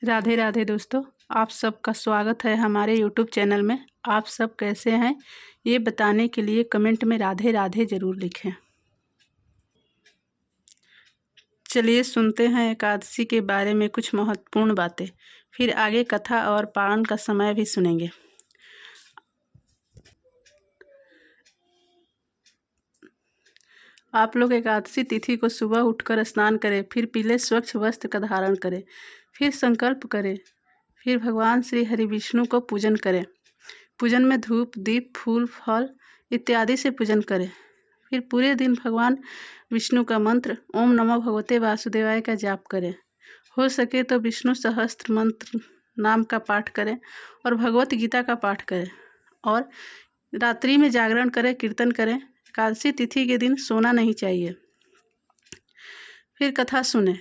राधे राधे दोस्तों, आप सबका स्वागत है हमारे YouTube चैनल में। आप सब कैसे हैं ये बताने के लिए कमेंट में राधे राधे ज़रूर लिखें। चलिए सुनते हैं एकादशी के बारे में कुछ महत्वपूर्ण बातें, फिर आगे कथा और पारण का समय भी सुनेंगे। आप लोग एकादशी तिथि को सुबह उठकर स्नान करें, फिर पीले स्वच्छ वस्त्र का धारण करें, फिर संकल्प करें, फिर भगवान श्री हरि विष्णु को पूजन करें। पूजन में धूप दीप फूल फल इत्यादि से पूजन करें। फिर पूरे दिन भगवान विष्णु का मंत्र ओम नमो भगवते वासुदेवाय का जाप करें। हो सके तो विष्णु सहस्त्र मंत्र नाम का पाठ करें और भगवत गीता का पाठ करें और रात्रि में जागरण करें, कीर्तन करें। एकादशी तिथि के दिन सोना नहीं चाहिए। फिर कथा सुने।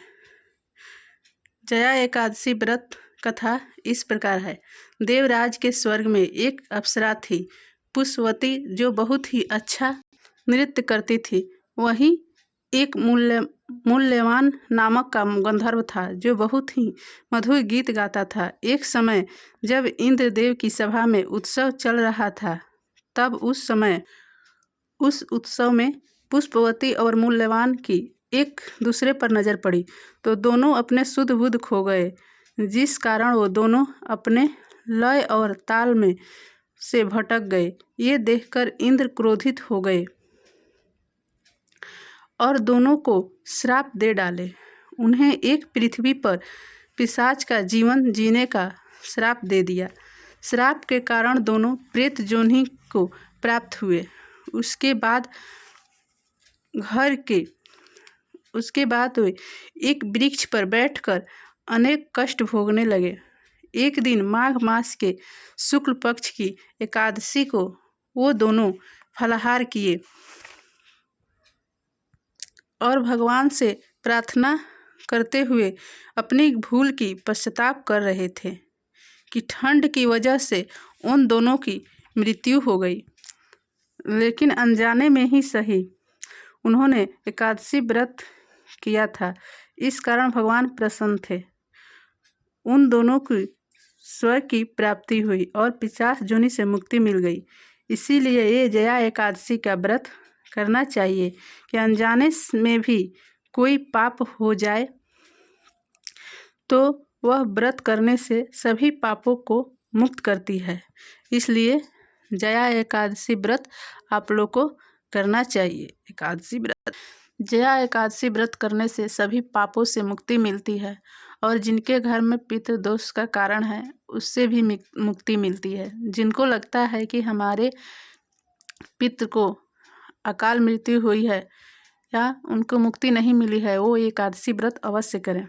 जया एकादशी व्रत कथा इस प्रकार है। देवराज के स्वर्ग में एक अप्सरा थी, पुष्पवती, जो बहुत ही अच्छा नृत्य करती थी। वहीं एक मूल्यवान नामक का गंधर्व था, जो बहुत ही मधुर गीत गाता था। एक समय जब इंद्रदेव की सभा में उत्सव चल रहा था, तब उस उत्सव में पुष्पवती और मूल्यवान की एक दूसरे पर नज़र पड़ी, तो दोनों अपने सुध बुध खो गए, जिस कारण वो दोनों अपने लय और ताल में से भटक गए। ये देखकर इंद्र क्रोधित हो गए और दोनों को श्राप दे डाले। उन्हें एक पृथ्वी पर पिशाच का जीवन जीने का श्राप दे दिया। श्राप के कारण दोनों प्रेत योनि को प्राप्त हुए। उसके बाद वे एक वृक्ष पर बैठकर अनेक कष्ट भोगने लगे। एक दिन माघ मास के शुक्ल पक्ष की एकादशी को वो दोनों फलाहार किए और भगवान से प्रार्थना करते हुए अपनी भूल की पश्चाताप कर रहे थे कि ठंड की वजह से उन दोनों की मृत्यु हो गई। लेकिन अनजाने में ही सही उन्होंने एकादशी व्रत किया था, इस कारण भगवान प्रसन्न थे। उन दोनों की स्वर्ग की प्राप्ति हुई और पिशाच योनि से मुक्ति मिल गई। इसीलिए ये जया एकादशी का व्रत करना चाहिए कि अनजाने में भी कोई पाप हो जाए तो वह व्रत करने से सभी पापों को मुक्त करती है। इसलिए जया एकादशी व्रत आप लोग को करना चाहिए। जया एकादशी व्रत करने से सभी पापों से मुक्ति मिलती है और जिनके घर में पितृदोष का कारण है उससे भी मुक्ति मिलती है। जिनको लगता है कि हमारे पितृ को अकाल मृत्यु हुई है या उनको मुक्ति नहीं मिली है, वो एकादशी व्रत अवश्य करें।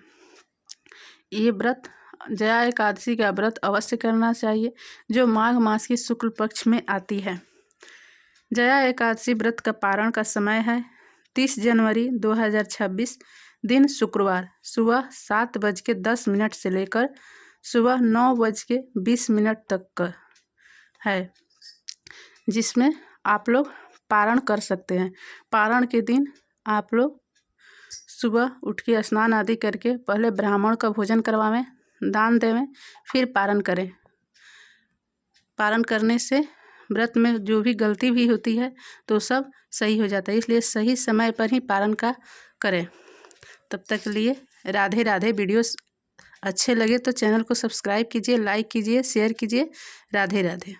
ये व्रत जया एकादशी का व्रत अवश्य करना चाहिए, जो माघ मास की शुक्ल पक्ष में आती है। जया एकादशी व्रत का पारण का समय है 30 जनवरी 2026, दिन शुक्रवार, सुबह 7:10 से लेकर सुबह 9:20 तक का है, जिसमें आप लोग पारण कर सकते हैं। पारण के दिन आप लोग सुबह उठ के स्नान आदि करके पहले ब्राह्मण का भोजन करवावें, दान देवें, फिर पारण करें। पारण करने से व्रत में जो भी गलती भी होती है तो सब सही हो जाता है। इसलिए सही समय पर ही पारण का करें। तब तक के लिए राधे राधे। वीडियोस अच्छे लगे तो चैनल को सब्सक्राइब कीजिए, लाइक कीजिए, शेयर कीजिए। राधे राधे।